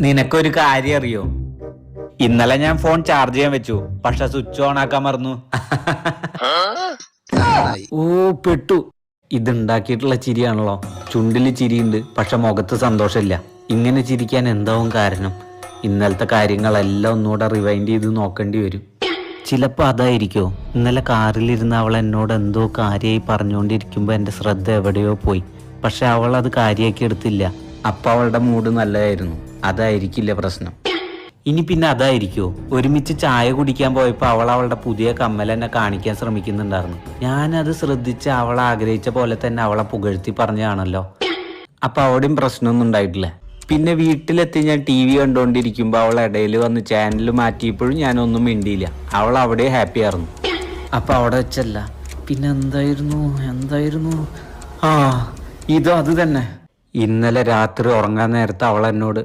നിനക്കൊരു കാര്യം അറിയോ? ഇന്നലെ ഞാൻ ഫോൺ ചാർജ് ചെയ്യാൻ വെച്ചു, പക്ഷെ സ്വിച്ച് ഓൺ ആക്കാൻ മറന്നു. ഓ പെട്ടു. ഇതുണ്ടാക്കിയിട്ടുള്ള ചിരിയാണല്ലോ. ചുണ്ടില് ചിരിയുണ്ട്, പക്ഷെ മുഖത്ത് സന്തോഷമില്ല. ഇങ്ങനെ ചിരിക്കാൻ എന്താവും കാരണം? ഇന്നലത്തെ കാര്യങ്ങളെല്ലാം ഒന്നുകൂടെ റിവൈൻഡ് ചെയ്ത് നോക്കേണ്ടി വരും. ചിലപ്പോൾ അതായിരിക്കോ, ഇന്നലെ കാറിലിരുന്ന് അവൾ എന്നോട് എന്തോ കാര്യമായി പറഞ്ഞുകൊണ്ടിരിക്കുമ്പോൾ എൻ്റെ ശ്രദ്ധ എവിടെയോ പോയി. പക്ഷെ അവൾ അത് കാര്യമാക്കി എടുത്തില്ല. അപ്പം അവളുടെ മൂഡ് നല്ലതായിരുന്നു. അതായിരിക്കില്ല പ്രശ്നം. ഇനി പിന്നെ അതായിരിക്കോ, ഒരുമിച്ച് ചായ കുടിക്കാൻ പോയപ്പോൾ അവൾ അവളുടെ പുതിയ കമ്മൽ എന്നെ കാണിക്കാൻ ശ്രമിക്കുന്നുണ്ടായിരുന്നു. ഞാനത് ശ്രദ്ധിച്ച് അവൾ ആഗ്രഹിച്ച പോലെ തന്നെ അവളെ പുകഴ്ത്തി പറഞ്ഞാണല്ലോ. അപ്പം അവിടെയും പ്രശ്നമൊന്നും ഉണ്ടായിട്ടില്ല. പിന്നെ വീട്ടിലെത്തി ഞാൻ TV കണ്ടുകൊണ്ടിരിക്കുമ്പോൾ അവൾ ഇടയിൽ വന്ന് ചാനൽ മാറ്റിയപ്പോഴും ഞാനൊന്നും മിണ്ടിയില്ല. അവൾ അവിടെ ഹാപ്പി ആയിരുന്നു. അപ്പം അവിടെ വെച്ചല്ല, പിന്നെ എന്തായിരുന്നു ആ ഇതോ അത് തന്നെ. ഇന്നലെ രാത്രി ഉറങ്ങാൻ നേരത്ത് അവൾ എന്നോട്